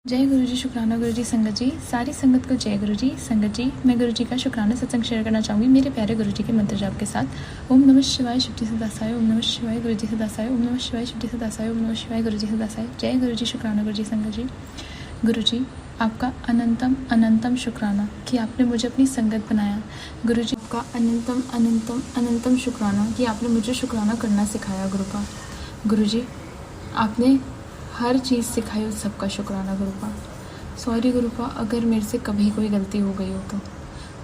जय गुरु जी। शुक्राना गुरु जी। संगत जी, सारी संगत को जय गुरु जी। संगत जी, मैं गुरु जी का शुक्राना सत्संग शेयर करना चाहूँगी मेरे प्यारे गुरु जी के मंत्र जाप के साथ। ओम नमः शिवाय शिव जी सदासाय, ओम नमः शिवाय गुरु जी सदासाय, ओम नमः शिवाय शिव जी सदासाय, ओम नमः शिवाय गुरु जी सदासाय। जय गुरु जी। शुक्राना गुरु जी। संगत जी, गुरु जी आपका अनंतम अनंतम शुक्राना कि आपने मुझे अपनी संगत बनाया। गुरु जी आपका अनंतम अनंतम अनंतम शुक्राना कि आपने मुझे शुक्राना करना सिखाया। गुरु जी आपने हर चीज़ सिखाई, उस सबका शुक्राना गुरुपा। सॉरी गुरुपा, अगर मेरे से कभी कोई गलती हो गई हो तो।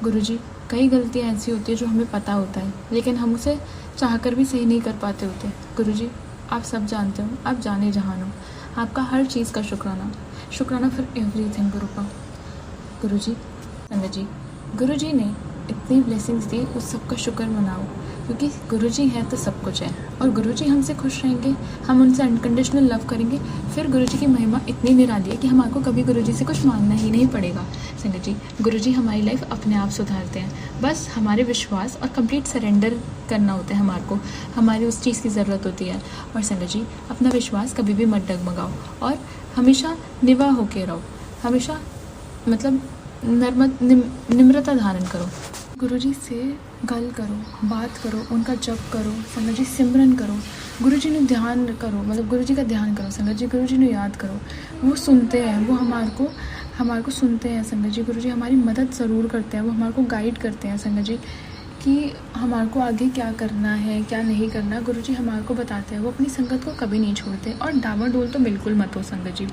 गुरुजी, कई गलतियाँ ऐसी होती है जो हमें पता होता है लेकिन हम उसे चाहकर भी सही नहीं कर पाते होते। गुरुजी आप सब जानते हो, आप जाने जहान हो, आपका हर चीज़ का शुक्राना फॉर एवरीथिंग गुरुपा। गुरुजी, संगत जी, गुरुजी ने इतनी ब्लेसिंग्स दी, उस सब का शुक्र मनाओ क्योंकि गुरुजी है तो सब कुछ है और गुरुजी हमसे खुश रहेंगे, हम उनसे अनकंडीशनल लव करेंगे, फिर गुरुजी की महिमा इतनी निराली है कि हमारे को कभी गुरुजी से कुछ मांगना ही नहीं पड़ेगा। संगत जी, गुरुजी हमारी लाइफ अपने आप सुधारते हैं, बस हमारे विश्वास और कंप्लीट सरेंडर करना होता है हमारे को, हमारी उस चीज़ की ज़रूरत होती है। और संगत जी, अपना विश्वास कभी भी मत डगमगाओ और हमेशा निवा होके रहो, हमेशा मतलब निम्रता धारण करो। गुरुजी से गल करो, बात करो, उनका जप करो, संगत जी सिमरन करो, गुरुजी ने ध्यान करो, मतलब गुरुजी का ध्यान करो। संगत जी, गुरुजी ने याद करो, वो सुनते हैं, वो हमारे को सुनते हैं। संगत जी, गुरुजी हमारी मदद ज़रूर करते हैं, वो हमारे को गाइड करते हैं। संगत जी कि हमारे को आगे क्या करना है क्या नहीं करना, गुरुजी हमारे को बताते हैं। वो अपनी संगत को कभी नहीं छोड़ते और डामाडोल तो बिल्कुल मत हो। संगत जी,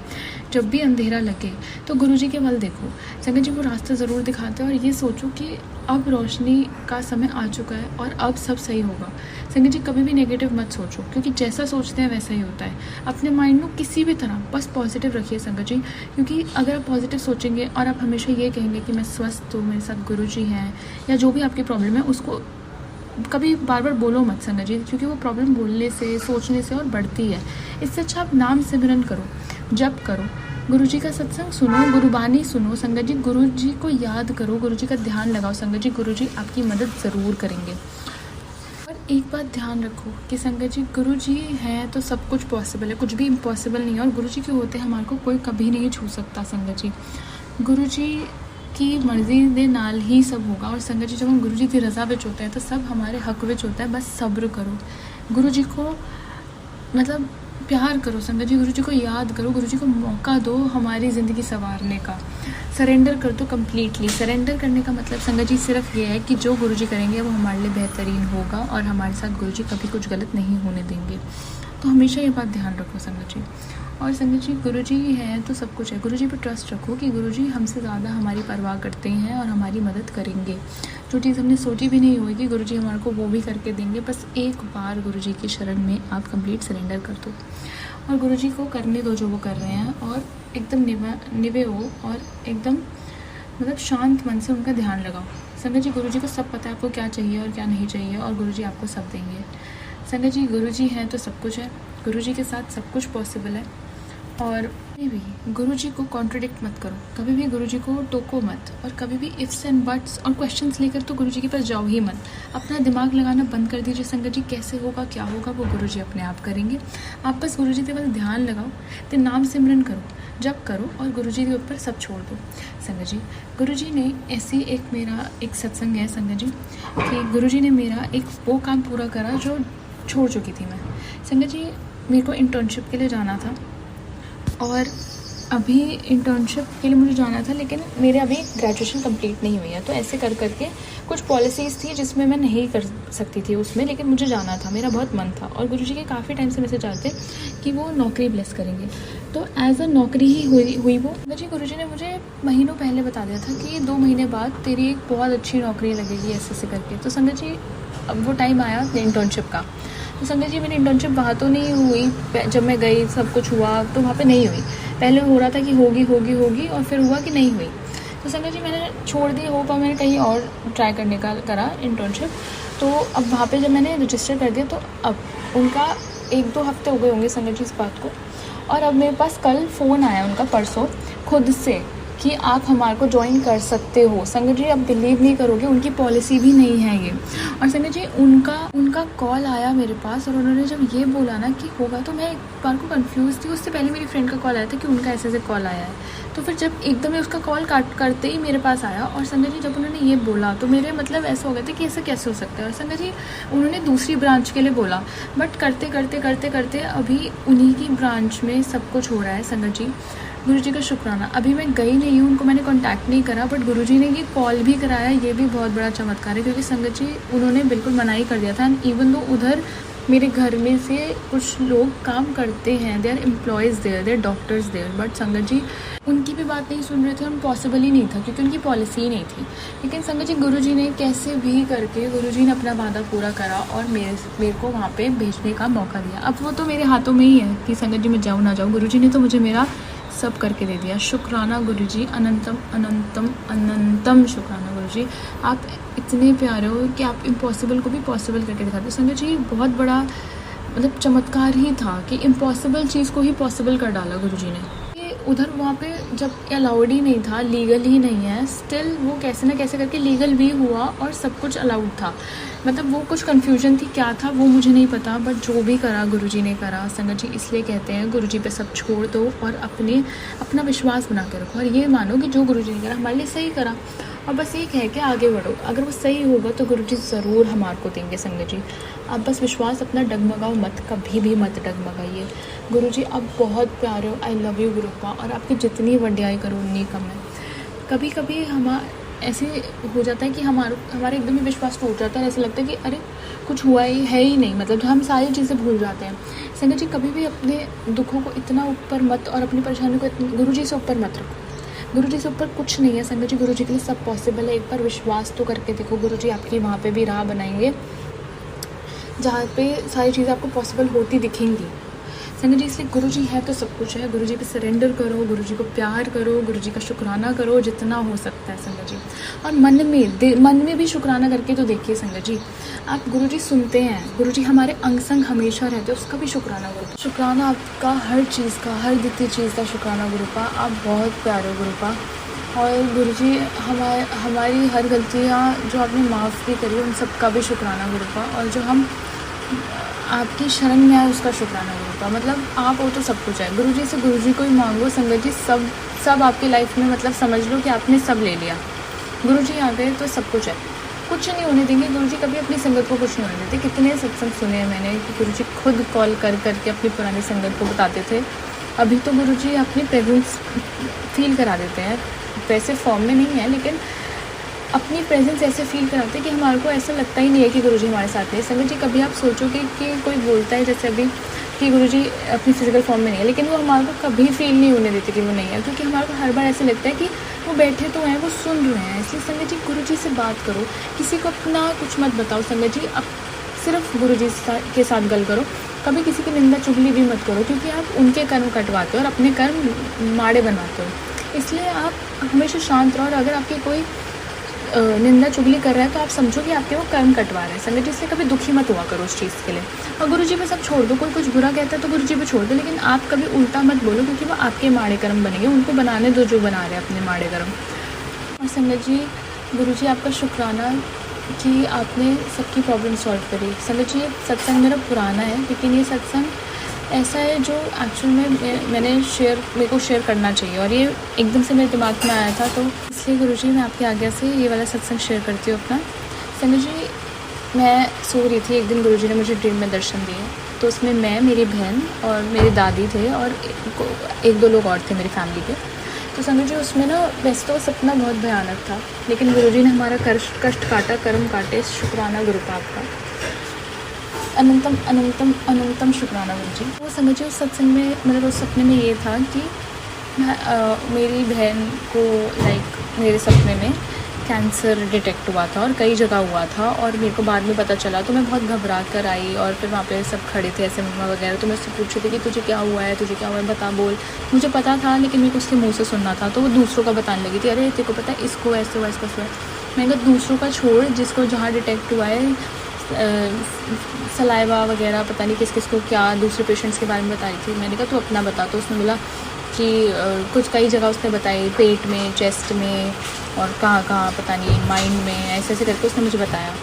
जब भी अंधेरा लगे तो गुरुजी के बल देखो। संगत जी, वो रास्ता ज़रूर दिखाते हैं और ये सोचो कि अब रोशनी का समय आ चुका है और अब सब सही होगा। संगत जी, कभी भी नेगेटिव मत सोचो क्योंकि जैसा सोचते हैं वैसा ही होता है। अपने माइंड में किसी भी तरह बस पॉजिटिव रखिए संगत जी, क्योंकि अगर आप पॉजिटिव सोचेंगे और आप हमेशा ये कहेंगे कि मैं स्वस्थ हूँ, मेरे साथ गुरुजी हैं, या जो भी आपकी प्रॉब्लम है उसको कभी बार बार बोलो मत संगत जी, क्योंकि वो प्रॉब्लम बोलने से सोचने से और बढ़ती है। इससे अच्छा आप नाम सिमरन करो, जप करो, गुरुजी का सत्संग सुनो, गुरुबानी सुनो। संगत जी, गुरुजी को याद करो, गुरुजी का ध्यान लगाओ। संगत जी, गुरुजी आपकी मदद ज़रूर करेंगे। और एक बात ध्यान रखो कि संगत जी, गुरुजी हैं तो सब कुछ पॉसिबल है, कुछ भी इम्पॉसिबल नहीं है। और गुरुजी के होते हमारे को कोई कभी नहीं छू सकता। संगत जी, गुरुजी की मर्जी दे नाल ही सब होगा। और संगत जी, जब हम गुरुजी की रज़ा विच होते हैं तो सब हमारे हक विच होता है। बस सब्र करो, गुरुजी को मतलब प्यार करो। संगत जी, गुरुजी को याद करो, गुरुजी को मौका दो हमारी ज़िंदगी संवारने का। सरेंडर कर दो कम्प्लीटली। सरेंडर करने का मतलब संगत जी सिर्फ ये है कि जो गुरुजी करेंगे वो हमारे लिए बेहतरीन होगा और हमारे साथ गुरुजी कभी कुछ गलत नहीं होने देंगे। तो हमेशा ये बात ध्यान रखो संगत जी। और संगत जी, गुरुजी हैं तो सब कुछ है। गुरुजी पर ट्रस्ट रखो कि गुरुजी हमसे ज़्यादा हमारी परवाह करते हैं और हमारी मदद करेंगे। जो चीज़ हमने सोची भी नहीं होगी गुरुजी हमारे को वो भी करके देंगे। बस एक बार गुरुजी की शरण में आप कंप्लीट सरेंडर कर दो और गुरुजी को करने दो जो वो कर रहे हैं, और एकदम निवे हो और एकदम मतलब शांत मन से उनका ध्यान लगाओ। संगत जी, गुरुजी को सब पता है आपको क्या चाहिए और क्या नहीं चाहिए, और गुरुजी आपको सब देंगे। संगत जी, गुरुजी हैं तो सब कुछ है, गुरुजी के साथ सब कुछ पॉसिबल है। और कभी भी गुरुजी को कॉन्ट्रडिक्ट मत करो, कभी भी गुरुजी को टोको मत, और कभी भी इफ्स एंड बट्स और क्वेश्चंस लेकर तो गुरुजी के पास जाओ ही मत। अपना दिमाग लगाना बंद कर दीजिए संगत जी। कैसे होगा क्या होगा वो गुरुजी अपने आप करेंगे। आप बस गुरुजी के पास ध्यान लगाओ, तो नाम सिमरन करो, जप करो और गुरुजी के ऊपर सब छोड़ दो। संगत जी, गुरुजी ने ऐसी मेरा एक सत्संग है संगत जी कि गुरुजी ने मेरा एक वो काम पूरा करा जो छोड़ चुकी थी मैं। संगत जी, मेरे को इंटर्नशिप के लिए जाना था और अभी इंटर्नशिप के लिए मुझे जाना था, लेकिन मेरे अभी ग्रेजुएशन कंप्लीट नहीं हुई है। तो ऐसे कर करके कुछ पॉलिसीज़ थी जिसमें मैं नहीं कर सकती थी उसमें, लेकिन मुझे जाना था, मेरा बहुत मन था। और गुरुजी के काफ़ी टाइम से मैसेज आते कि वो नौकरी ब्लेस करेंगे, तो एज अ नौकरी ही हुई वो। जी, गुरुजी ने मुझे महीनों पहले बता दिया था कि 2 महीने बाद तेरी एक बहुत अच्छी नौकरी लगेगी ऐसे करके। तो संगत जी, अब वो टाइम आया इंटर्नशिप का। तो संगत जी, मेरी इंटर्नशिप वहाँ तो नहीं हुई, जब मैं गई सब कुछ हुआ तो वहाँ पे नहीं हुई। पहले हो रहा था कि होगी और फिर हुआ कि नहीं हुई। तो संगत जी, मैंने छोड़ दी होप और मैंने कहीं और ट्राई करने का करा इंटर्नशिप। तो अब वहाँ पे जब मैंने रजिस्टर कर दिया तो अब उनका 1-2 हफ्ते हो गए होंगे संगत जी इस बात को। और अब मेरे पास कल फ़ोन आया उनका, परसों, खुद से कि आप हमारे को ज्वाइन कर सकते हो। संगत जी, आप बिलीव नहीं करोगे, उनकी पॉलिसी भी नहीं है ये। और संगत जी, उनका कॉल आया मेरे पास और उन्होंने जब ये बोला ना कि होगा, तो मैं एक बार को कंफ्यूज थी। उससे पहले मेरी फ्रेंड का कॉल आया था कि उनका ऐसे कॉल आया है। तो फिर जब एकदम उसका कॉल काट करते ही मेरे पास आया, और संगत जी जब उन्होंने ये बोला तो मेरे मतलब ऐसा हो गया था कि ऐसा कैसे हो सकता है। और संगत जी, उन्होंने दूसरी ब्रांच के लिए बोला, बट करते करते करते करते अभी उन्हीं की ब्रांच में सब कुछ हो रहा है। संगत जी, गुरु जी का शुक्राना, अभी मैं गई नहीं हूँ, उनको मैंने कांटेक्ट नहीं करा, बट गुरु जी ने ये कॉल भी कराया। ये भी बहुत बड़ा चमत्कार है, क्योंकि संगत जी उन्होंने बिल्कुल मना ही कर दिया था। एंड इवन दो उधर मेरे घर में से कुछ लोग काम करते हैं, they are employees there, they are doctors there, but Sangat ji उनकी भी बात नहीं सुन रहे थे, और पॉसिबल ही नहीं था क्योंकि उनकी पॉलिसी ही नहीं थी। लेकिन संगत जी, गुरु जी ने कैसे भी करके गुरु जी ने अपना वादा पूरा करा और मेरे को वहाँ पे भेजने का मौका दिया। अब वो तो मेरे हाथों में ही है कि संगत जी मैं जाऊँ ना जाऊँ, गुरु जी ने तो मुझे मेरा सब करके दे दिया। शुक्राना गुरु जी, अनंतम अनंतम अनंतम शुक्राना गुरु जी। आप इतने प्यारे हो कि आप इम्पॉसिबल को भी पॉसिबल करके दिखाते हो। संगत जी, बहुत बड़ा मतलब चमत्कार ही था कि इम्पॉसिबल चीज़ को ही पॉसिबल कर डाला गुरु जी ने। ये उधर वहाँ पे जब अलाउड ही नहीं था, लीगल ही नहीं है, स्टिल वो कैसे ना कैसे करके लीगल भी हुआ और सब कुछ अलाउड था। मतलब वो कुछ कन्फ्यूजन थी, क्या था वो मुझे नहीं पता, बट जो भी करा गुरुजी ने करा। संगत जी, इसलिए कहते हैं गुरुजी पे सब छोड़ दो और अपना विश्वास बना के रखो, और ये मानो कि जो गुरुजी ने करा हमारे लिए सही करा, और बस एक है कि आगे बढ़ो। अगर वो सही होगा तो गुरुजी ज़रूर हमारे को देंगे। संगत जी, आप बस विश्वास अपना डगमगाओ मत, कभी भी मत डगमगाइए। गुरुजी, आप बहुत प्यारे हो, आई लव यू गुरुपा, और आपकी जितनी वड्याई करो उतनी कम है। कभी कभी ऐसे हो जाता है कि हमारा एकदम ही विश्वास टूट जाता है, ऐसा लगता है कि अरे कुछ हुआ ही है ही नहीं, मतलब हम सारी चीज़ें भूल जाते हैं। संगत जी, कभी भी अपने दुखों को इतना ऊपर मत, और अपनी परेशानी को गुरु जी से ऊपर मत रखो। गुरु जी से ऊपर कुछ नहीं है संगत जी, गुरु जी के लिए सब पॉसिबल है। एक बार विश्वास तो करके देखो, गुरु जी आपकी वहाँ पे भी राह बनाएंगे जहाँ पे सारी चीज़ें आपको पॉसिबल होती दिखेंगी। संगत जी, इसलिए गुरु जी है तो सब कुछ है। गुरु जी पे सरेंडर करो, गुरु जी को प्यार करो, गुरु जी का शुक्राना करो जितना हो सकता है संगत जी। और मन में भी शुक्राना करके तो देखिए संगत जी, आप गुरु जी सुनते हैं, गुरु जी हमारे अंग संग हमेशा रहते हैं, उसका भी शुक्राना करो। शुक्राना आपका हर चीज़ का, हर द्वितीय चीज़ का शुक्राना गुरुपा। आप बहुत प्यारे हो गुरुपा। और गुरु जी हमारी हर गलतियाँ जो आपने माफ़ भी करी, उन सब का भी शुक्राना गुरुपा। और जो हम आपकी शरण में आए उसका शुक्राना गुरुपा। मतलब आप हो तो सब कुछ है। गुरु जी को ही मांगो संगत जी, सब आपकी लाइफ में मतलब समझ लो कि आपने सब ले लिया। गुरु जी आ गए तो सब कुछ है, कुछ नहीं होने देंगे। गुरु जी कभी अपनी संगत को कुछ नहीं होने देते। कितने सत्संग सुने हैं मैंने कि गुरु जी खुद कॉल कर करके अपनी पुरानी संगत को बताते थे। अभी तो गुरु जी अपनी प्रेजेंस फील करा देते हैं, वैसे फॉर्म में नहीं है, लेकिन अपनी प्रेजेंस ऐसे फील कराते हैं कि हमारे को ऐसा लगता ही नहीं है कि गुरुजी हमारे साथ है। संगत जी, कभी आप सोचोगे कि कोई बोलता है जैसे अभी कि गुरुजी अपनी फिजिकल फॉर्म में नहीं है, लेकिन वो हमारे को कभी फील नहीं होने देते कि वो नहीं है, क्योंकि हमारे को हर बार ऐसे लगता है कि वो बैठे तो हैं, वो सुन रहे हैं। इसलिए संगत जी, गुरुजी से बात करो, किसी को अपना कुछ मत बताओ संगत जी, अब सिर्फ गुरुजी के साथ गल करो। कभी किसी की निंदा चुगली भी मत करो, क्योंकि आप उनके कर्म कटवाते हो और अपने कर्म माड़े बनवाते हो। इसलिए आप हमेशा शांत रहो, और अगर आपकी कोई निंदा चुगली कर रहा है तो आप समझो कि आपके वो कर्म कटवा रहे हैं। संगत जी, इसलिए कभी दुखी मत हुआ करो उस चीज़ के लिए, और गुरु जी पे सब छोड़ दो। कोई कुछ बुरा कहता है तो गुरु जी पे छोड़ दो, लेकिन आप कभी उल्टा मत बोलो, क्योंकि वो आपके माड़े कर्म बनेंगे। उनको बनाने दो जो बना रहे हैं अपने माड़े कर्म। और संगत जी, गुरु जी आपका शुक्राना कि आपने सबकी प्रॉब्लम सॉल्व करी। संगत जी, ये सत्संग मेरा पुराना है, लेकिन ये सत्संग ऐसा है जो एक्चुअल में मेरे को शेयर करना चाहिए, और ये एकदम से मेरे दिमाग में आया था, तो इसलिए गुरुजी मैं आपकी आज्ञा से ये वाला सत्संग शेयर करती हूँ अपना। संगत जी, मैं सो रही थी, एक दिन गुरुजी ने मुझे ड्रीम में दर्शन दिए। तो उसमें मैं, मेरी बहन और मेरी दादी थे, और एक दो लोग और थे मेरी फैमिली के। तो संगत जी, उसमें ना वैसे तो सपना बहुत भयानक था, लेकिन गुरुजी ने हमारा कष्ट काटा, कर्म काटे। शुक्राना गुरुपा आपका, अनंतम अनंतम अनंतम शुक्राना गुरु जी। वो संगत जी, उस सत्संग में मतलब उस सपने में ये था कि मेरी बहन को मेरे सपने में कैंसर डिटेक्ट हुआ था, और कई जगह हुआ था, और मेरे को बाद में पता चला। तो मैं बहुत घबरा कर आई, और फिर वहाँ पे सब खड़े थे ऐसे मम्मा वगैरह, तो मैं उससे पूछ रही थी कि तुझे क्या हुआ है, बता बोल। मुझे पता था, लेकिन मेरे को उसके मुँह से सुनना था। तो वो दूसरों का बताने लगी थी, अरे तेरे को पता है इसको ऐसे हुआ, इसको ऐसे हुआ। मैंने कहा दूसरों का छोड़, जिसको जहाँ डिटेक्ट हुआ है, सलाइवा वगैरह पता नहीं किस किस को क्या दूसरे पेशेंट्स के बारे में बताई थी। मैंने कहा तू अपना बता। तो उसने बोला कि कुछ कई जगह उसने बताई, पेट में, चेस्ट में और कहाँ कहाँ पता नहीं, माइंड में, ऐसे ऐसे करके उसने मुझे बताया।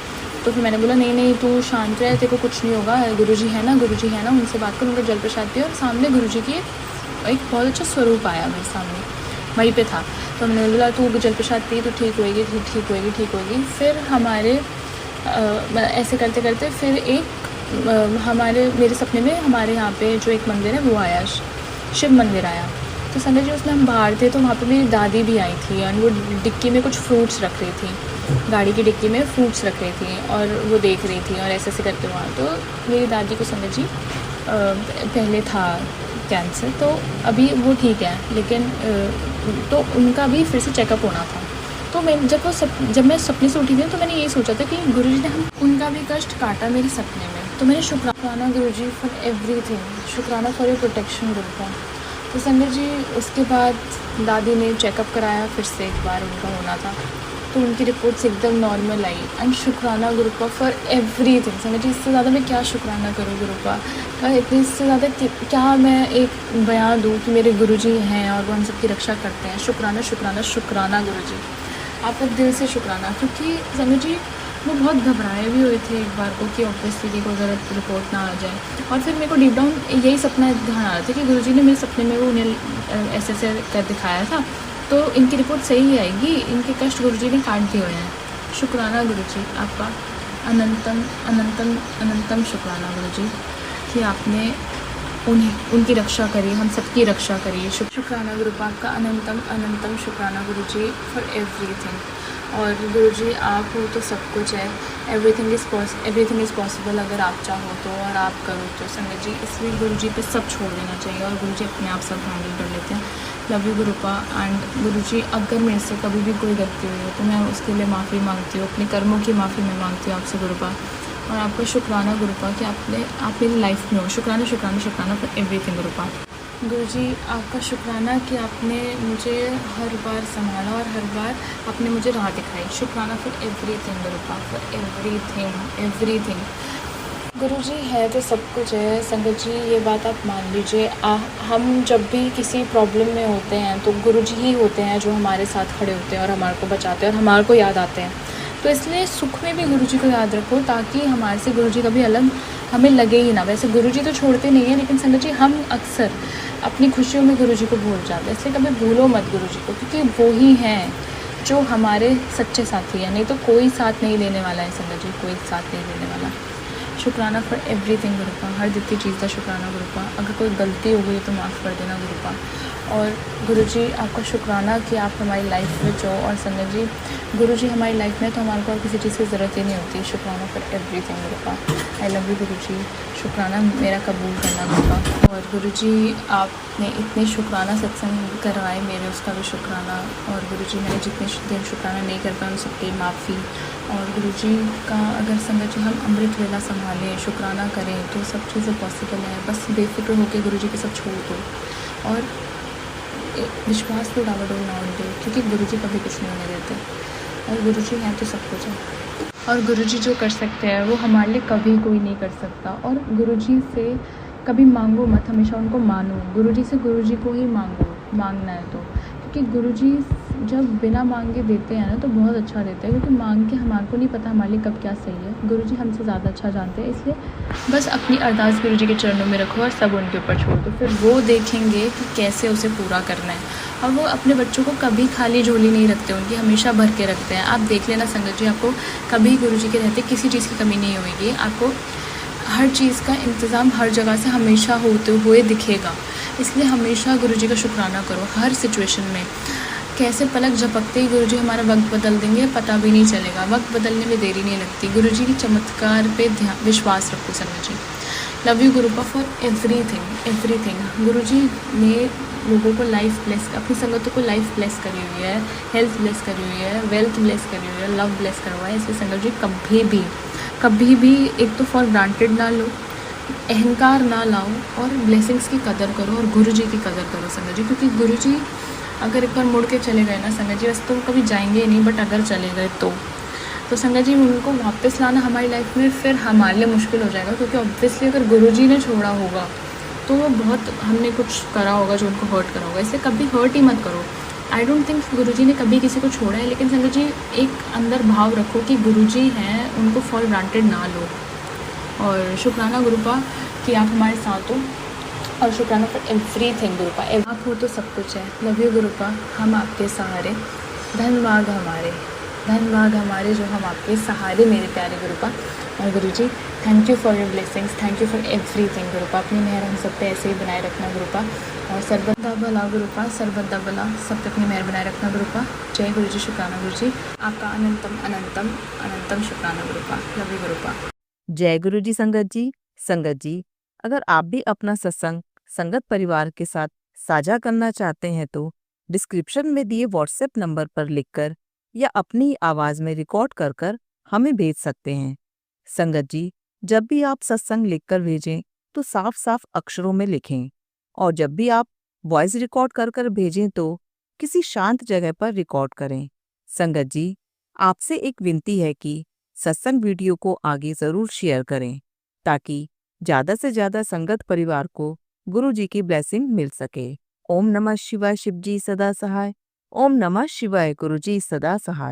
तो फिर मैंने बोला नहीं नहीं तू शांत रह, तेरे को कुछ नहीं होगा, गुरुजी है ना, गुरुजी है ना, उनसे बात कर, उनको जल प्रसाद दिया। और सामने गुरुजी की एक बहुत अच्छा स्वरूप आया मेरे सामने, वहीं पे था। तो मैंने बोला तू जल प्रसाद पी तो ठीक होएगी, ठीक होएगी, ठीक होएगी। फिर हमारे ऐसे करते करते फिर एक मेरे सपने में हमारे यहाँ पे जो एक मंदिर है वो आया, शिव मंदिर आया। तो संजय जी उसमें हम बाहर थे, तो वहाँ पे मेरी दादी भी आई थी और वो डिक्की में कुछ फ्रूट्स रख रही थी, गाड़ी की डिक्की में फ्रूट्स रख रही थी और वो देख रही थी और ऐसे ऐसे करके वहाँ। तो मेरी दादी को संजय जी पहले था कैंसर, तो अभी वो ठीक है, लेकिन तो उनका भी फिर से चेकअप होना था। तो मैं जब मैं सपने से उठी थी तो मैंने यही सोचा था कि गुरुजी ने उनका भी कष्ट काटा मेरे सपने में। तो मैंने शुक्राना गुरुजी फॉर एवरीथिंग, शुक्राना फॉर योर प्रोटेक्शन गुरुपा। तो संजय जी उसके बाद दादी ने चेकअप कराया, फिर से एक बार उनका होना था, तो उनकी रिपोर्ट्स एकदम नॉर्मल आई। एंड शुक्राना गुरुपा फॉर एवरीथिंग। संजय जी इससे ज़्यादा मैं क्या शुक्राना करूँ गुरुपा का, इतनी इससे ज़्यादा क्या मैं एक बयान दूँ कि मेरे गुरुजी हैं और वो हम सबकी रक्षा करते हैं। शुक्राना शुक्राना शुक्राना गुरुजी, आपका दिल से शुक्राना। क्योंकि संजय जी वो बहुत घबराए भी हुए थे एक बार को कि ऑब्वियसली कोई गलत रिपोर्ट ना आ जाए। और फिर मेरे को डीप डाउन यही सपना ध्यान आ रहा था कि गुरुजी ने मेरे सपने में वो उन्हें ऐसे ऐसे कर दिखाया था, तो इनकी रिपोर्ट सही ही आएगी, इनके कष्ट गुरुजी ने काट दिए हुए हैं। शुक्राना गुरुजी, आपका अनंतम अनंतम अनंतम शुक्राना गुरुजी कि आपने उनकी रक्षा करी, हम सबकी रक्षा करिए। शुक्राना गुरुपा, आपका अनंतम अनंतम शुक्राना गुरुजी फॉर एवरीथिंग। और गुरुजी आप हो तो सब कुछ है, एवरीथिंग इज़ पॉसिबल अगर आप चाहो तो और आप करो तो। संगत जी इसलिए गुरुजी पे सब छोड़ देना चाहिए और गुरुजी अपने आप सब हैंडल कर लेते हैं। Love you गुरुपा। एंड गुरुजी अगर मेरे से कभी भी कोई गलती हुई हो तो मैं उसके लिए माफ़ी मांगती हूँ, अपने कर्मों की माफ़ी मैं मांगती हूँ आपसे गुरुपा। और आपका शुक्राना गुरुपा कि आप मेरी लाइफ में हो। शुक्राना शुक्राना शुक्राना फॉर एवरीथिंग गुरुपा। गुरुजी आपका शुक्राना कि आपने मुझे हर बार संभाला और हर बार आपने मुझे राह दिखाई। शुक्राना for everything Gurupa, for everything. Guruji है तो सब कुछ है। संगत जी ये बात आप मान लीजिए, हम जब भी किसी प्रॉब्लम में होते हैं तो गुरुजी ही होते हैं जो हमारे साथ खड़े होते हैं और हमारे को बचाते हैं और हमारे को याद आते हैं। तो इसलिए सुख में भी गुरुजी को याद रखो ताकि हमारे से गुरुजी कभी अलग हमें लगे ही ना। वैसे गुरुजी तो छोड़ते नहीं हैं, लेकिन संगत जी हम अक्सर अपनी खुशियों में गुरुजी को भूल जाते हैं। इसलिए कभी भूलो मत गुरुजी को, क्योंकि वो ही हैं जो हमारे सच्चे साथी हैं, नहीं तो कोई साथ नहीं देने वाला है संगत जी, कोई साथ नहीं देने वाला। शुक्राना फॉर एवरीथिंग गुरुपा, हर दिखती चीज़ का शुक्राना गुरुपा। अगर कोई गलती हो गई तो माफ़ कर देना गुरुपा। और गुरुजी आपका शुक्राना कि आप हमारी लाइफ में जो, और संगत जी गुरुजी हमारी लाइफ में तो हमारे को और किसी चीज़ की ज़रूरत ही नहीं होती। शुक्राना for everything Gurupa. I love you Guruji. शुक्राना मेरा कबूल करना गुरुपा। और गुरुजी आपने इतने शुक्राना सत्संग करवाए मेरे, उसका भी शुक्राना। और गुरुजी मैंने जितने दिन शुक्राना नहीं कर पाए उन सबकी माफ़ी। और गुरुजी का अगर संगत जी हम अमृत वेला संभालें, शुक्राना करें तो सब चीज़ें पॉसिबल है। बस बेफिक्र होकर गुरुजी के सब छोड़ दो और विश्वास पे डावाडोल ना होने दो, क्योंकि गुरुजी कभी कुछ नहीं होने देते और गुरुजी हैं तो सब कुछ है। और गुरुजी जो कर सकते हैं वो हमारे लिए कभी कोई नहीं कर सकता। और गुरुजी से कभी मांगो मत, हमेशा उनको मानो। गुरुजी से गुरुजी को ही मांगो, मांगना है तो, क्योंकि गुरुजी जब बिना मांगे देते हैं ना तो बहुत अच्छा देते हैं, क्योंकि मांग के हमारे को नहीं पता हमारे लिए कब क्या सही है। गुरुजी हमसे ज़्यादा अच्छा जानते हैं, इसलिए बस अपनी अरदास गुरुजी के चरणों में रखो और सब उनके ऊपर छोड़ दो। फिर वो देखेंगे कि कैसे उसे पूरा करना है। और वो अपने बच्चों को कभी खाली झोली नहीं रखते, उनकी हमेशा भर के रखते हैं। आप देख लेना संगत जी, आपको कभी गुरुजी के रहते किसी चीज़ की कमी नहीं होगी। आपको हर चीज़ का इंतज़ाम हर जगह से हमेशा होते हुए दिखेगा। इसलिए हमेशा गुरुजी का शुक्राना करो हर सिचुएशन में। कैसे पलक झपकते ही गुरुजी हमारा वक्त बदल देंगे पता भी नहीं चलेगा। वक्त बदलने में देरी नहीं लगती। गुरुजी की चमत्कार पे विश्वास रखो संगत जी। Love you Gurupa for everything. Guruji ने लोगों को लाइफ ब्लेस, अपनी संगतों को लाइफ ब्लेस करी हुई है, हेल्थ ब्लेस करी हुई है, वेल्थ ब्लेस करी हुई है, लव ब्लेस करा हुआ है। इसलिए संगत जी कभी भी एक तो फॉर ग्रांटेड ना लो, अहंकार ना लाओ और ब्लेसिंग्स की कदर करो और गुरुजी की कदर करो संगत जी। क्योंकि गुरुजी अगर एक बार मुड़ के चले गए ना संगत जी, वैसे तो कभी जाएंगे ही नहीं, बट अगर चले गए तो संगत जी उनको वापस लाना हमारी लाइफ में फिर हमारे लिए मुश्किल हो जाएगा। क्योंकि ऑब्वियसली अगर गुरुजी ने छोड़ा होगा तो वो बहुत हमने कुछ करा होगा जो उनको हर्ट करा होगा। इसे कभी हर्ट ही मत करो। आई डोंट थिंक गुरुजी ने कभी किसी को छोड़ा है, लेकिन संगत जी एक अंदर भाव रखो कि गुरुजी हैं, उनको फॉर ग्रांटेड ना लो। और शुक्राना गुरुपा कि आप हमारे साथ हो, और शुक्राना फॉर एवरीथिंग गुरुपा। आप हो तो सब कुछ है। लव यू गुरुपा, हम आपके सहारे। धन्यवाद हमारे जो हम आपके सहारे मेरे प्यारे गुरुपा। और Guruji thank you for your blessings, thank you for everything Gurupa. अपनी मेहर हम सब पे ऐसे ही बनाए रखना गुरुपा। और सर्वदा भला गुरुपा, सर्वदा भला, सब पे अपनी मेहर बनाए रखना गुरुपा। जय गुरुजी, शुक्राना गुरुजी, आपका अनंतम अनंतम अनंतम शुक्राना गुरुपा। Love you गुरुपा। जय गुरु जी संगत जी, अगर आप भी अपना सत्संग संगत परिवार के साथ साझा करना चाहते हैं तो डिस्क्रिप्शन में दिए व्हाट्सएप नंबर पर लिखकर या अपनी आवाज में रिकॉर्ड कर हमें भेज सकते हैं। संगत जी, जब भी आप सत्संग लिखकर भेजें तो साफ साफ अक्षरों में लिखें, और जब भी आप वॉइस रिकॉर्ड कर भेजें तो किसी शांत जगह पर रिकॉर्ड करें। संगत जी, आपसे एक विनती है कि सत्संग वीडियो को आगे जरूर शेयर करें ताकि ज्यादा से ज्यादा संगत परिवार को गुरु जी की ब्लेसिंग मिल सके। ओम नमः शिवाय, शिव जी सदा सहाय। ओम नमः शिवाय, गुरु जी सदा सहाय।